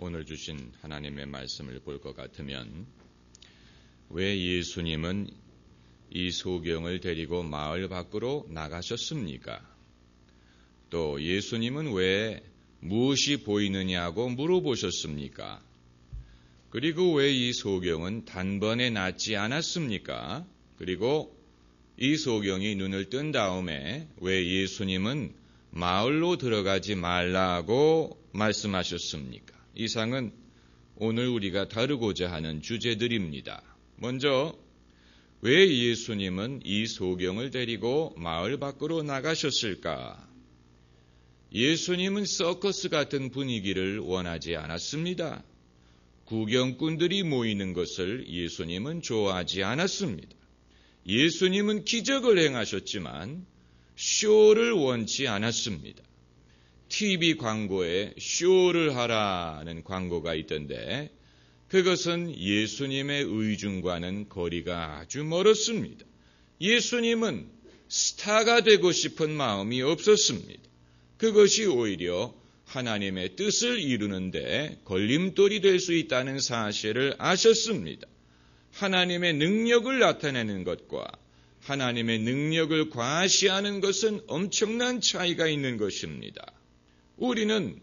오늘 주신 하나님의 말씀을 볼 것 같으면 왜 예수님은 이 소경을 데리고 마을 밖으로 나가셨습니까? 또 예수님은 왜 무엇이 보이느냐고 물어보셨습니까? 그리고 왜 이 소경은 단번에 낫지 않았습니까? 그리고 이 소경이 눈을 뜬 다음에 왜 예수님은 마을로 들어가지 말라고 말씀하셨습니까? 이상은 오늘 우리가 다루고자 하는 주제들입니다. 먼저 왜 예수님은 이 소경을 데리고 마을 밖으로 나가셨을까? 예수님은 서커스 같은 분위기를 원하지 않았습니다. 구경꾼들이 모이는 것을 예수님은 좋아하지 않았습니다. 예수님은 기적을 행하셨지만 쇼를 원치 않았습니다. TV 광고에 쇼를 하라는 광고가 있던데 그것은 예수님의 의중과는 거리가 아주 멀었습니다. 예수님은 스타가 되고 싶은 마음이 없었습니다. 그것이 오히려 하나님의 뜻을 이루는데 걸림돌이 될 수 있다는 사실을 아셨습니다. 하나님의 능력을 나타내는 것과 하나님의 능력을 과시하는 것은 엄청난 차이가 있는 것입니다. 우리는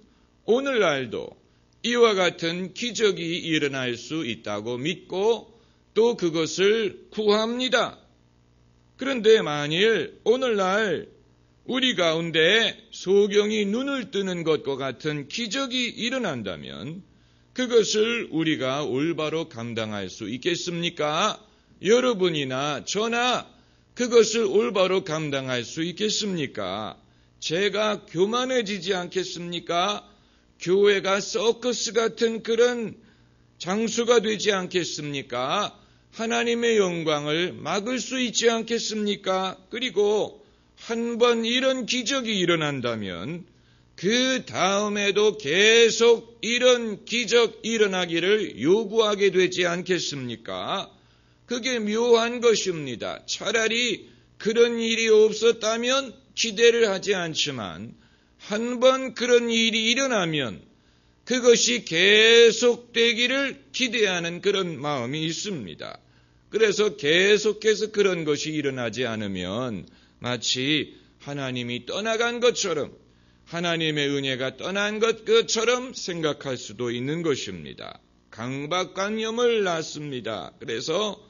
오늘날도 이와 같은 기적이 일어날 수 있다고 믿고 또 그것을 구합니다. 그런데 만일 오늘날 우리 가운데 소경이 눈을 뜨는 것과 같은 기적이 일어난다면 그것을 우리가 올바로 감당할 수 있겠습니까? 여러분이나 저나 그것을 올바로 감당할 수 있겠습니까? 제가 교만해지지 않겠습니까? 교회가 서커스 같은 그런 장소가 되지 않겠습니까? 하나님의 영광을 막을 수 있지 않겠습니까? 그리고 한번 이런 기적이 일어난다면 그 다음에도 계속 이런 기적 일어나기를 요구하게 되지 않겠습니까? 그게 묘한 것입니다. 차라리 그런 일이 없었다면 기대를 하지 않지만 한번 그런 일이 일어나면 그것이 계속되기를 기대하는 그런 마음이 있습니다. 그래서 계속해서 그런 것이 일어나지 않으면 마치 하나님이 떠나간 것처럼 하나님의 은혜가 떠난 것처럼 생각할 수도 있는 것입니다. 강박관념을 낳습니다. 그래서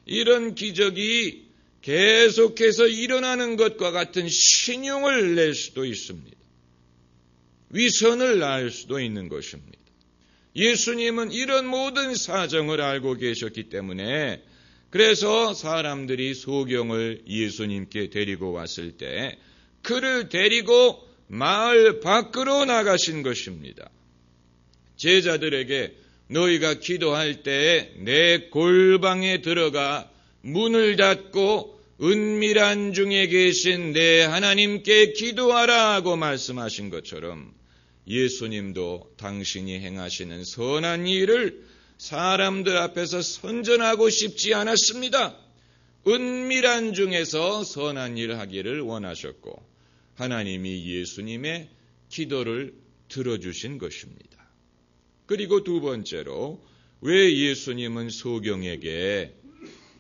이런 기적이 계속해서 일어나는 것과 같은 신용을 낼 수도 있습니다. 위선을 낳을 수도 있는 것입니다. 예수님은 이런 모든 사정을 알고 계셨기 때문에 그래서 사람들이 소경을 예수님께 데리고 왔을 때 그를 데리고 마을 밖으로 나가신 것입니다. 제자들에게 너희가 기도할 때에 내 골방에 들어가 문을 닫고 은밀한 중에 계신 내 하나님께 기도하라고 말씀하신 것처럼 예수님도 당신이 행하시는 선한 일을 사람들 앞에서 선전하고 싶지 않았습니다. 은밀한 중에서 선한 일을 하기를 원하셨고 하나님이 예수님의 기도를 들어주신 것입니다. 그리고 두 번째로 왜 예수님은 소경에게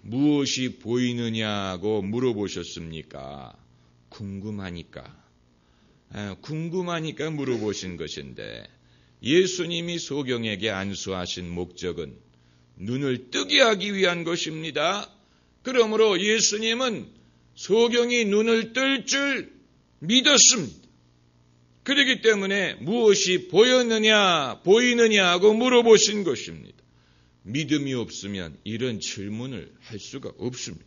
무엇이 보이느냐고 물어보셨습니까? 궁금하니까 물어보신 것인데 예수님이 소경에게 안수하신 목적은 눈을 뜨게 하기 위한 것입니다. 그러므로 예수님은 소경이 눈을 뜰 줄 믿었습니다. 그렇기 때문에 무엇이 보이느냐 하고 물어보신 것입니다. 믿음이 없으면 이런 질문을 할 수가 없습니다.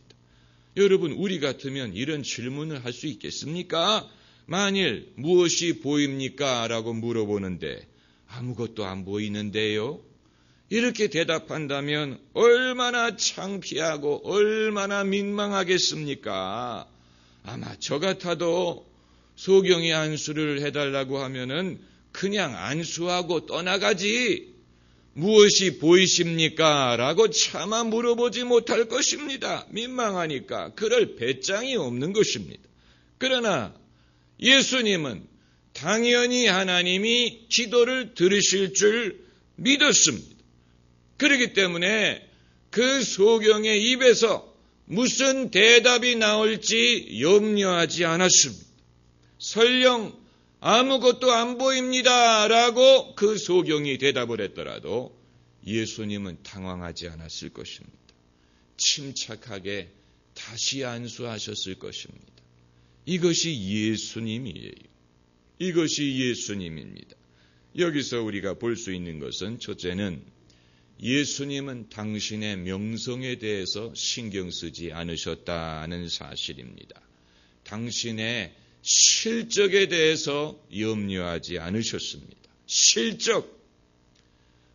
여러분, 우리 같으면 이런 질문을 할 수 있겠습니까? 만일 무엇이 보입니까? 라고 물어보는데 아무것도 안 보이는데요? 이렇게 대답한다면 얼마나 창피하고 얼마나 민망하겠습니까? 아마 저 같아도 소경이 안수를 해달라고 하면은 그냥 안수하고 떠나가지 무엇이 보이십니까? 라고 차마 물어보지 못할 것입니다. 민망하니까 그럴 배짱이 없는 것입니다. 그러나 예수님은 당연히 하나님이 기도를 들으실 줄 믿었습니다. 그렇기 때문에 그 소경의 입에서 무슨 대답이 나올지 염려하지 않았습니다. 설령 아무것도 안 보입니다 라고 그 소경이 대답을 했더라도 예수님은 당황하지 않았을 것입니다. 침착하게 다시 안수하셨을 것입니다. 이것이 예수님이에요. 이것이 예수님입니다. 여기서 우리가 볼 수 있는 것은 첫째는 예수님은 당신의 명성에 대해서 신경 쓰지 않으셨다는 사실입니다. 당신의 실적에 대해서 염려하지 않으셨습니다. 실적.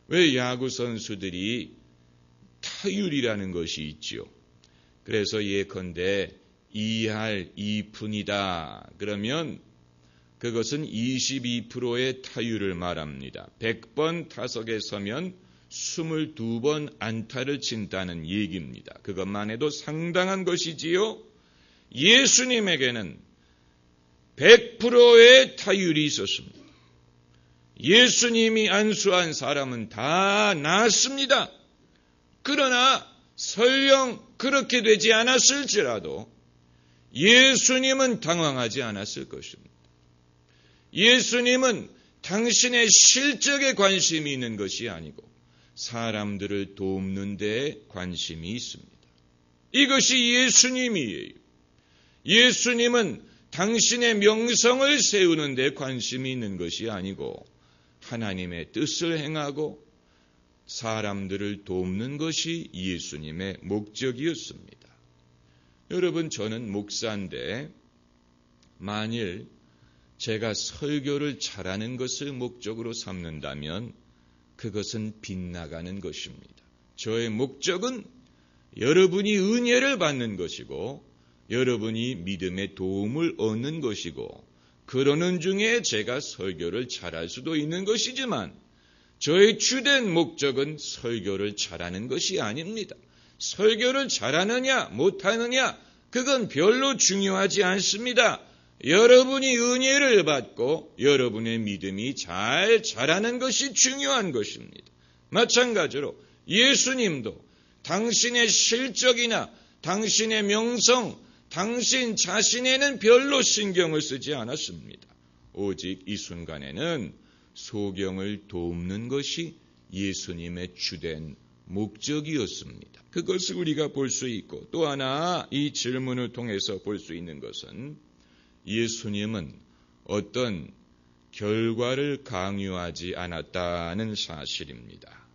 왜 야구 선수들이 타율이라는 것이 있죠. 그래서 예컨대 2할 2푼이다. 그러면 그것은 22%의 타율을 말합니다. 100번 타석에 서면 22번 안타를 친다는 얘기입니다. 그것만 해도 상당한 것이지요. 예수님에게는 100%의 타율이 있었습니다. 예수님이 안수한 사람은 다 나았습니다. 그러나 설령 그렇게 되지 않았을지라도 예수님은 당황하지 않았을 것입니다. 예수님은 당신의 실적에 관심이 있는 것이 아니고 사람들을 돕는 데 관심이 있습니다. 이것이 예수님이에요. 예수님은 당신의 명성을 세우는 데 관심이 있는 것이 아니고 하나님의 뜻을 행하고 사람들을 돕는 것이 예수님의 목적이었습니다. 여러분, 저는 목사인데 만일 제가 설교를 잘하는 것을 목적으로 삼는다면 그것은 빗나가는 것입니다. 저의 목적은 여러분이 은혜를 받는 것이고 여러분이 믿음의 도움을 얻는 것이고 그러는 중에 제가 설교를 잘할 수도 있는 것이지만 저의 주된 목적은 설교를 잘하는 것이 아닙니다. 설교를 잘하느냐 못하느냐 그건 별로 중요하지 않습니다. 여러분이 은혜를 받고 여러분의 믿음이 잘 자라는 것이 중요한 것입니다. 마찬가지로 예수님도 당신의 실적이나 당신의 명성, 당신 자신에는 별로 신경을 쓰지 않았습니다. 오직 이 순간에는 소경을 돕는 것이 예수님의 주된 목적이었습니다. 그것을 우리가 볼 수 있고 또 하나 이 질문을 통해서 볼 수 있는 것은 예수님은 어떤 결과를 강요하지 않았다는 사실입니다.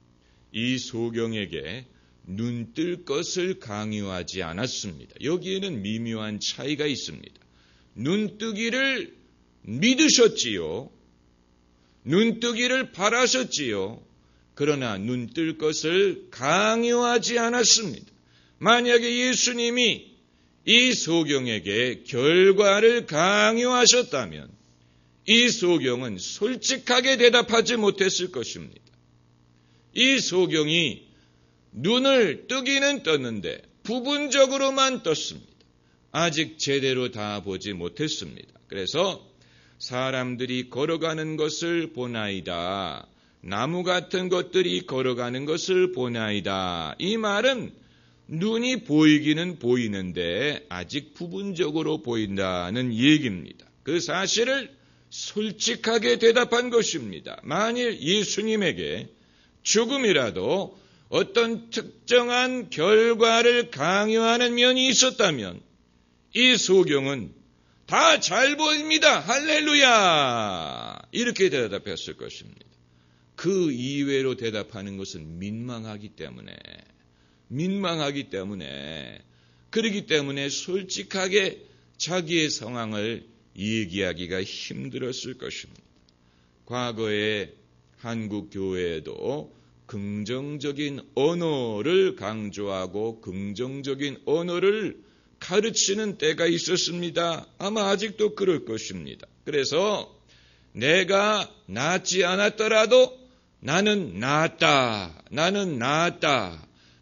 이 소경에게 눈 뜰 것을 강요하지 않았습니다. 여기에는 미묘한 차이가 있습니다. 눈 뜨기를 믿으셨지요. 눈 뜨기를 바라셨지요. 그러나 눈 뜰 것을 강요하지 않았습니다. 만약에 예수님이 이 소경에게 결과를 강요하셨다면 이 소경은 솔직하게 대답하지 못했을 것입니다. 이 소경이 눈을 뜨기는 떴는데 부분적으로만 떴습니다. 아직 제대로 다 보지 못했습니다. 그래서 사람들이 걸어가는 것을 보나이다. 나무 같은 것들이 걸어가는 것을 보나이다. 이 말은 눈이 보이기는 보이는데 아직 부분적으로 보인다는 얘기입니다. 그 사실을 솔직하게 대답한 것입니다. 만일 예수님에게 조금이라도 어떤 특정한 결과를 강요하는 면이 있었다면 이 소경은 다 잘 보입니다. 할렐루야! 이렇게 대답했을 것입니다. 그 이외로 대답하는 것은 민망하기 때문에 그러기 때문에 솔직하게 자기의 상황을 얘기하기가 힘들었을 것입니다. 과거에 한국 교회에도 긍정적인 언어를 강조하고 긍정적인 언어를 가르치는 때가 있었습니다. 아마 아직도 그럴 것입니다. 그래서 내가 낫지 않았더라도 나는 나았다,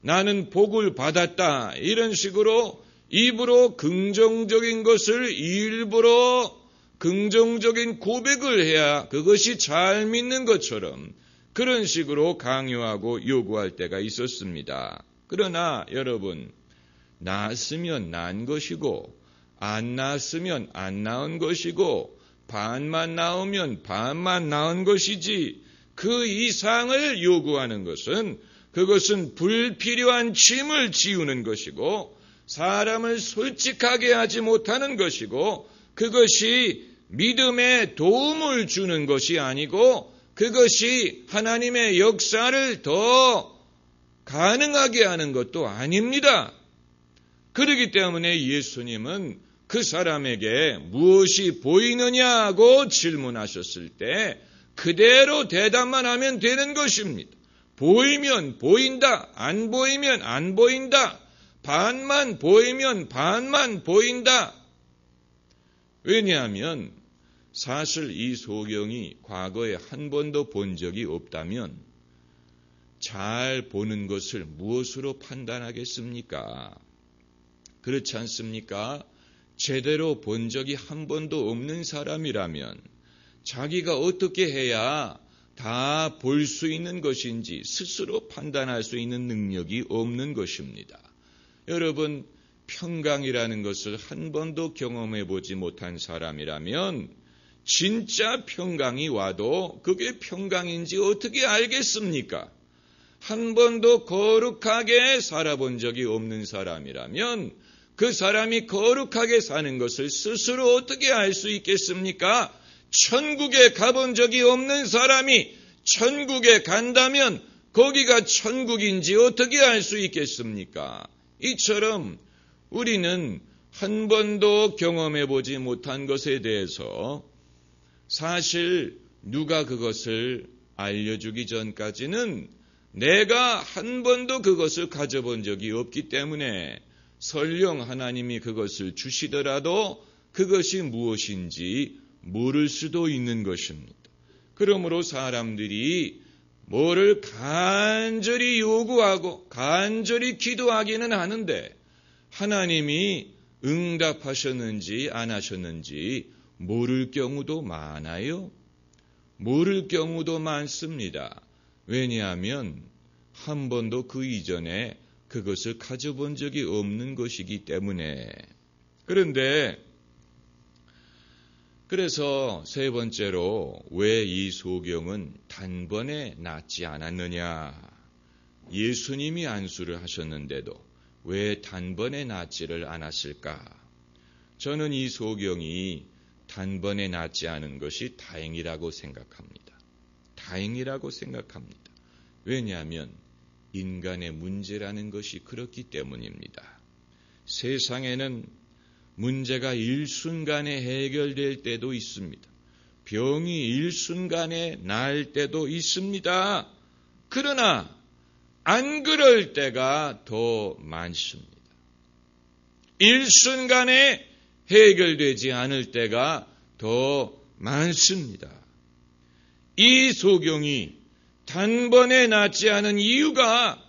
나는 복을 받았다, 이런 식으로 입으로 긍정적인 것을 일부러 긍정적인 고백을 해야 그것이 잘 믿는 것처럼 그런 식으로 강요하고 요구할 때가 있었습니다. 그러나 여러분, 낳았으면 낳은 것이고 안 낳았으면 안 낳은 것이고 반만 낳으면 반만 낳은 것이지 그 이상을 요구하는 것은 그것은 불필요한 짐을 지우는 것이고 사람을 솔직하게 하지 못하는 것이고 그것이 믿음에 도움을 주는 것이 아니고 그것이 하나님의 역사를 더 가능하게 하는 것도 아닙니다. 그렇기 때문에 예수님은 그 사람에게 무엇이 보이느냐고 질문하셨을 때 그대로 대답만 하면 되는 것입니다. 보이면 보인다, 안 보이면 안 보인다, 반만 보이면 반만 보인다. 왜냐하면 사실 이 소경이 과거에 한 번도 본 적이 없다면 잘 보는 것을 무엇으로 판단하겠습니까? 그렇지 않습니까? 제대로 본 적이 한 번도 없는 사람이라면 자기가 어떻게 해야 다 볼 수 있는 것인지 스스로 판단할 수 있는 능력이 없는 것입니다. 여러분, 평강이라는 것을 한 번도 경험해 보지 못한 사람이라면 진짜 평강이 와도 그게 평강인지 어떻게 알겠습니까? 한 번도 거룩하게 살아본 적이 없는 사람이라면 그 사람이 거룩하게 사는 것을 스스로 어떻게 알 수 있겠습니까? 천국에 가본 적이 없는 사람이 천국에 간다면 거기가 천국인지 어떻게 알 수 있겠습니까? 이처럼 우리는 한 번도 경험해 보지 못한 것에 대해서 사실 누가 그것을 알려주기 전까지는 내가 한 번도 그것을 가져본 적이 없기 때문에 설령 하나님이 그것을 주시더라도 그것이 무엇인지 모를 수도 있는 것입니다. 그러므로 사람들이 뭐를 간절히 요구하고 간절히 기도하기는 하는데 하나님이 응답하셨는지 안 하셨는지 모를 경우도 많아요. 모를 경우도 많습니다. 왜냐하면 한 번도 그 이전에 그것을 가져본 적이 없는 것이기 때문에. 그래서 세 번째로 왜 이 소경은 단번에 낫지 않았느냐. 예수님이 안수를 하셨는데도 왜 단번에 낫지를 않았을까. 저는 이 소경이 단번에 낫지 않은 것이 다행이라고 생각합니다. 다행이라고 생각합니다. 왜냐하면 인간의 문제라는 것이 그렇기 때문입니다. 세상에는 문제가 일순간에 해결될 때도 있습니다. 병이 일순간에 나을 때도 있습니다. 그러나 안 그럴 때가 더 많습니다. 일순간에 해결되지 않을 때가 더 많습니다. 이 소경이 단번에 낫지 않은 이유가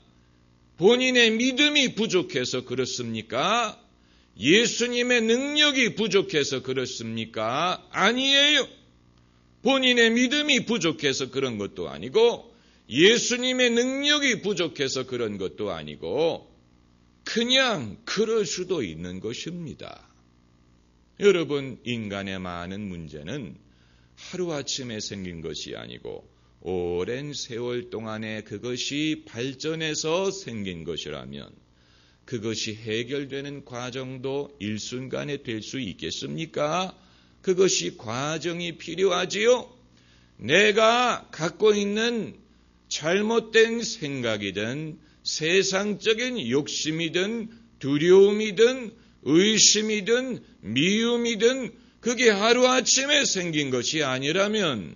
본인의 믿음이 부족해서 그렇습니까? 예수님의 능력이 부족해서 그렇습니까? 아니에요. 본인의 믿음이 부족해서 그런 것도 아니고 예수님의 능력이 부족해서 그런 것도 아니고 그냥 그럴 수도 있는 것입니다. 여러분, 인간의 많은 문제는 하루아침에 생긴 것이 아니고 오랜 세월 동안에 그것이 발전해서 생긴 것이라면 그것이 해결되는 과정도 일순간에 될 수 있겠습니까? 그것이 과정이 필요하지요. 내가 갖고 있는 잘못된 생각이든 세상적인 욕심이든 두려움이든 의심이든 미움이든 그게 하루아침에 생긴 것이 아니라면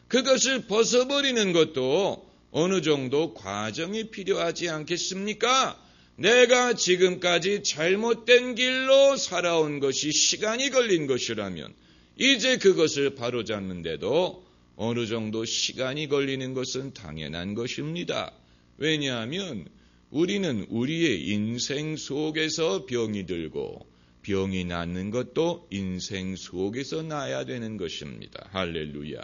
그것을 벗어버리는 것도 어느 정도 과정이 필요하지 않겠습니까? 내가 지금까지 잘못된 길로 살아온 것이 시간이 걸린 것이라면 이제 그것을 바로잡는데도 어느 정도 시간이 걸리는 것은 당연한 것입니다. 왜냐하면 우리는 우리의 인생 속에서 병이 들고 병이 낫는 것도 인생 속에서 나야 되는 것입니다. 할렐루야.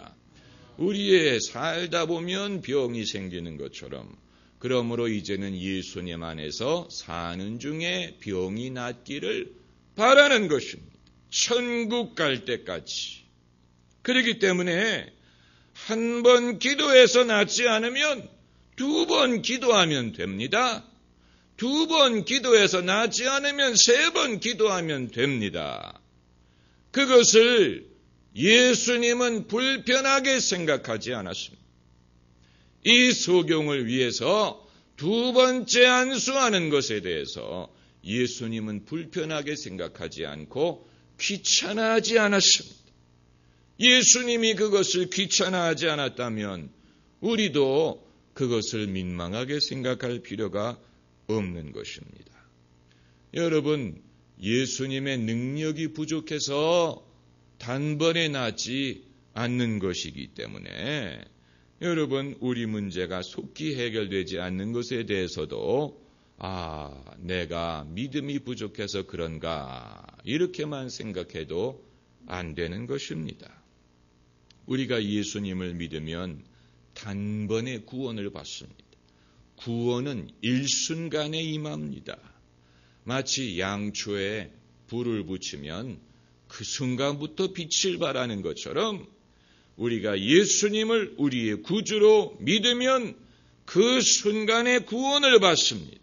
우리의 살다 보면 병이 생기는 것처럼 그러므로 이제는 예수님 안에서 사는 중에 병이 낫기를 바라는 것입니다. 천국 갈 때까지. 그렇기 때문에 한 번 기도해서 낫지 않으면 2번 기도하면 됩니다. 2번 기도해서 낫지 않으면 3번 기도하면 됩니다. 그것을 예수님은 불편하게 생각하지 않았습니다. 이 소경을 위해서 2번째 안수하는 것에 대해서 예수님은 불편하게 생각하지 않고 귀찮아하지 않았습니다. 예수님이 그것을 귀찮아하지 않았다면 우리도 그것을 민망하게 생각할 필요가 없는 것입니다. 여러분, 예수님의 능력이 부족해서 단번에 낫지 않는 것이기 때문에 여러분, 우리 문제가 속히 해결되지 않는 것에 대해서도 내가 믿음이 부족해서 그런가 이렇게만 생각해도 안 되는 것입니다. 우리가 예수님을 믿으면 단번에 구원을 받습니다. 구원은 일순간에 임합니다. 마치 양초에 불을 붙이면 그 순간부터 빛을 발하는 것처럼 우리가 예수님을 우리의 구주로 믿으면 그 순간에 구원을 받습니다.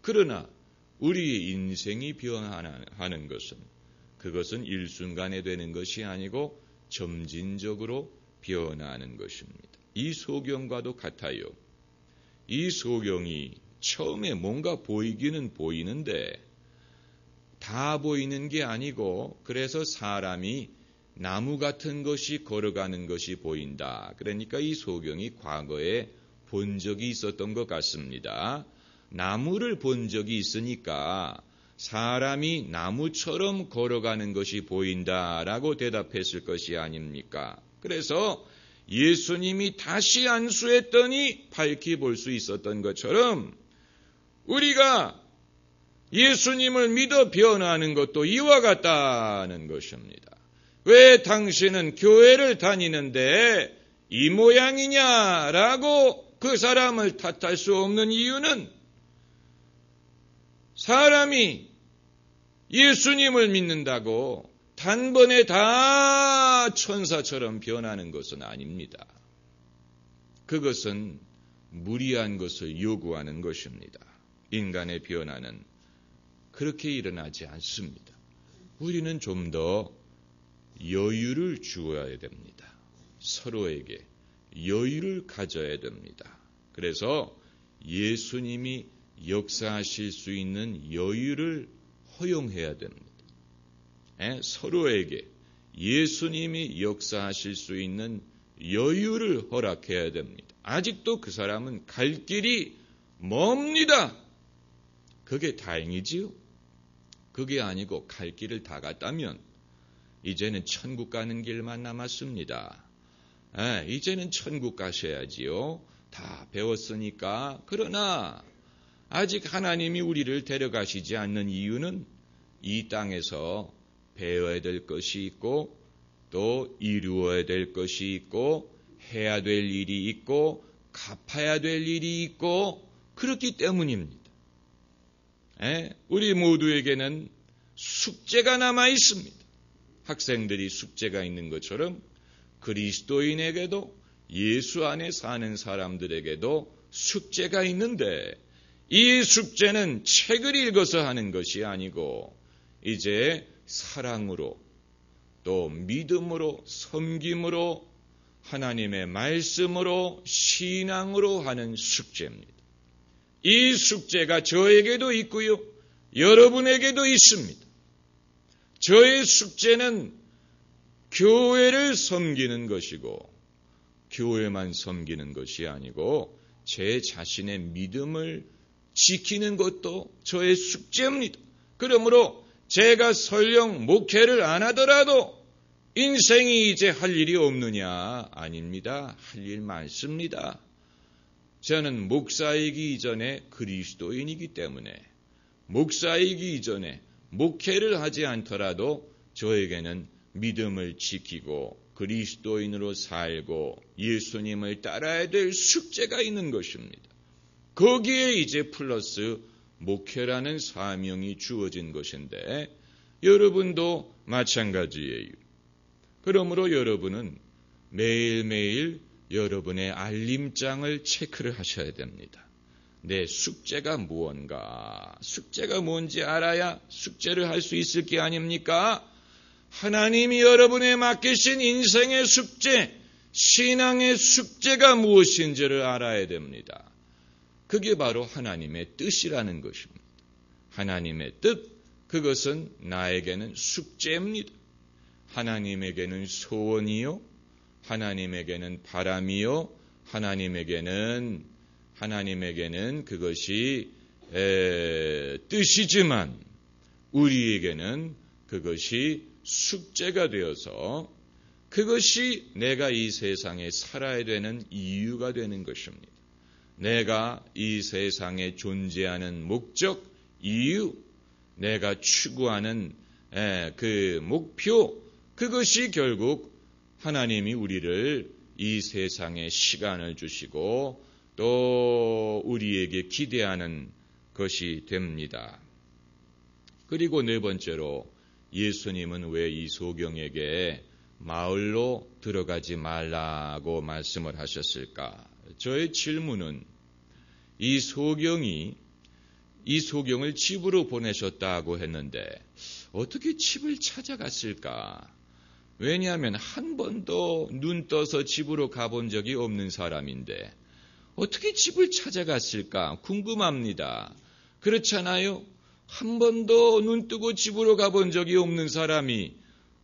그러나 우리의 인생이 변화하는 것은 그것은 일순간에 되는 것이 아니고 점진적으로 변화하는 것입니다. 이 소경과도 같아요. 이 소경이 처음에 뭔가 보이기는 보이는데 다 보이는 게 아니고 그래서 사람이 나무 같은 것이 걸어가는 것이 보인다. 그러니까 이 소경이 과거에 본 적이 있었던 것 같습니다. 나무를 본 적이 있으니까 사람이 나무처럼 걸어가는 것이 보인다라고 대답했을 것이 아닙니까? 그래서 예수님이 다시 안수했더니 밝히 볼 수 있었던 것처럼 우리가 예수님을 믿어 변화하는 것도 이와 같다는 것입니다. 왜 당신은 교회를 다니는데 이 모양이냐라고 그 사람을 탓할 수 없는 이유는 사람이 예수님을 믿는다고 단번에 다 천사처럼 변하는 것은 아닙니다. 그것은 무리한 것을 요구하는 것입니다. 인간의 변화는 그렇게 일어나지 않습니다. 우리는 좀 더 여유를 주어야 됩니다. 서로에게 여유를 가져야 됩니다. 그래서 예수님이 역사하실 수 있는 여유를 허용해야 됩니다. 서로에게 예수님이 역사하실 수 있는 여유를 허락해야 됩니다. 아직도 그 사람은 갈 길이 멉니다. 그게 다행이지요. 그게 아니고 갈 길을 다 갔다면 이제는 천국 가는 길만 남았습니다. 이제는 천국 가셔야지요. 다 배웠으니까. 그러나 아직 하나님이 우리를 데려가시지 않는 이유는 이 땅에서 배워야 될 것이 있고 또 이루어야 될 것이 있고 해야 될 일이 있고 갚아야 될 일이 있고 그렇기 때문입니다. 우리 모두에게는 숙제가 남아 있습니다. 학생들이 숙제가 있는 것처럼 그리스도인에게도 예수 안에 사는 사람들에게도 숙제가 있는데 이 숙제는 책을 읽어서 하는 것이 아니고 이제 사랑으로 또 믿음으로 섬김으로 하나님의 말씀으로 신앙으로 하는 숙제입니다. 이 숙제가 저에게도 있고요. 여러분에게도 있습니다. 저의 숙제는 교회를 섬기는 것이고 교회만 섬기는 것이 아니고 제 자신의 믿음을 지키는 것도 저의 숙제입니다. 그러므로 제가 설령 목회를 안 하더라도 인생이 이제 할 일이 없느냐? 아닙니다. 할 일 많습니다. 저는 목사이기 이전에 그리스도인이기 때문에 목사이기 이전에 목회를 하지 않더라도 저에게는 믿음을 지키고 그리스도인으로 살고 예수님을 따라야 될 숙제가 있는 것입니다. 거기에 이제 플러스 목회라는 사명이 주어진 것인데 여러분도 마찬가지예요. 그러므로 여러분은 매일매일 여러분의 알림장을 체크를 하셔야 됩니다. 내 숙제가 무언가, 숙제가 뭔지 알아야 숙제를 할 수 있을 게 아닙니까? 하나님이 여러분에 맡기신 인생의 숙제, 신앙의 숙제가 무엇인지를 알아야 됩니다. 그게 바로 하나님의 뜻이라는 것입니다. 하나님의 뜻, 그것은 나에게는 숙제입니다. 하나님에게는 소원이요, 하나님에게는 바람이요, 하나님에게는 그것이 뜻이지만 우리에게는 그것이 숙제가 되어서 그것이 내가 이 세상에 살아야 되는 이유가 되는 것입니다. 내가 이 세상에 존재하는 목적, 이유, 내가 추구하는 그 목표, 그것이 결국 하나님이 우리를 이 세상에 시간을 주시고 또 우리에게 기대하는 것이 됩니다. 그리고 네 번째로 예수님은 왜 이 소경에게 마을로 들어가지 말라고 말씀을 하셨을까? 저의 질문은 이 소경을 집으로 보내셨다고 했는데 어떻게 집을 찾아갔을까? 왜냐하면 한 번도 눈 떠서 집으로 가본 적이 없는 사람인데 어떻게 집을 찾아갔을까 궁금합니다. 그렇잖아요? 한 번도 눈 뜨고 집으로 가본 적이 없는 사람이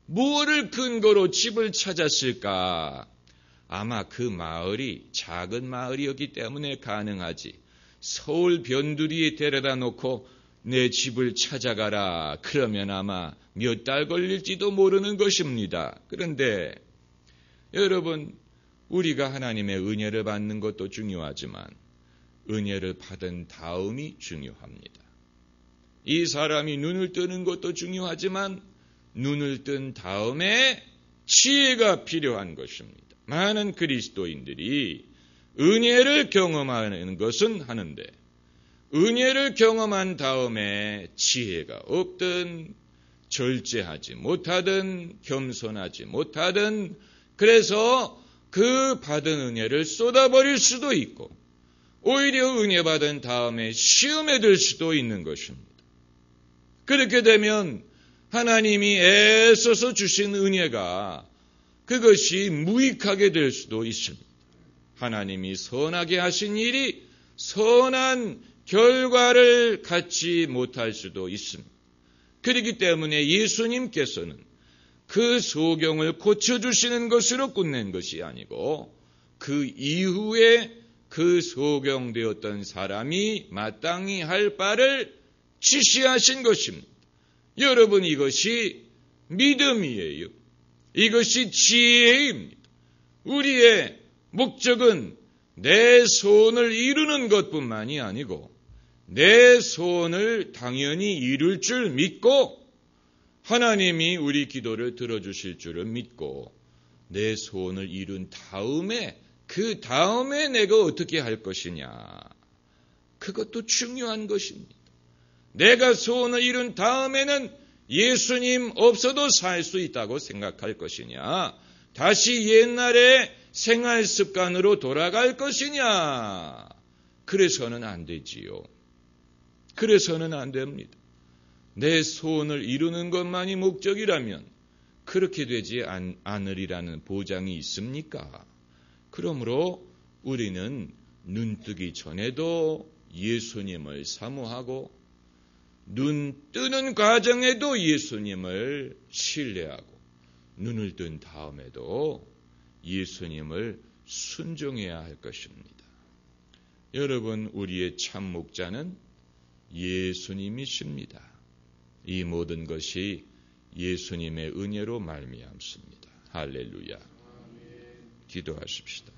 무엇을 근거로 집을 찾았을까? 아마 그 마을이 작은 마을이었기 때문에 가능하지. 서울 변두리에 데려다 놓고 내 집을 찾아가라. 그러면 아마 몇 달 걸릴지도 모르는 것입니다. 그런데 여러분, 우리가 하나님의 은혜를 받는 것도 중요하지만 은혜를 받은 다음이 중요합니다. 이 사람이 눈을 뜨는 것도 중요하지만 눈을 뜬 다음에 지혜가 필요한 것입니다. 많은 그리스도인들이 은혜를 경험하는 것은 하는데 은혜를 경험한 다음에 지혜가 없든 절제하지 못하든 겸손하지 못하든 그래서 그 받은 은혜를 쏟아버릴 수도 있고 오히려 은혜 받은 다음에 시험에 들 수도 있는 것입니다. 그렇게 되면 하나님이 애써서 주신 은혜가 그것이 무익하게 될 수도 있습니다. 하나님이 선하게 하신 일이 선한 결과를 갖지 못할 수도 있습니다. 그렇기 때문에 예수님께서는 그 소경을 고쳐주시는 것으로 끝낸 것이 아니고 그 이후에 그 소경되었던 사람이 마땅히 할 바를 지시하신 것입니다. 여러분, 이것이 믿음이에요. 이것이 지혜입니다. 우리의 목적은 내 소원을 이루는 것뿐만이 아니고 내 소원을 당연히 이룰 줄 믿고 하나님이 우리 기도를 들어주실 줄을 믿고 내 소원을 이룬 다음에 그 다음에 내가 어떻게 할 것이냐. 그것도 중요한 것입니다. 내가 소원을 이룬 다음에는 예수님 없어도 살 수 있다고 생각할 것이냐. 다시 옛날의 생활 습관으로 돌아갈 것이냐. 그래서는 안 되지요. 그래서는 안 됩니다. 내 소원을 이루는 것만이 목적이라면 그렇게 되지 않으리라는 보장이 있습니까? 그러므로 우리는 눈뜨기 전에도 예수님을 사모하고 눈 뜨는 과정에도 예수님을 신뢰하고 눈을 뜬 다음에도 예수님을 순종해야 할 것입니다. 여러분, 우리의 참 목자는 예수님이십니다. 이 모든 것이 예수님의 은혜로 말미암습니다. 할렐루야. 기도하십시다.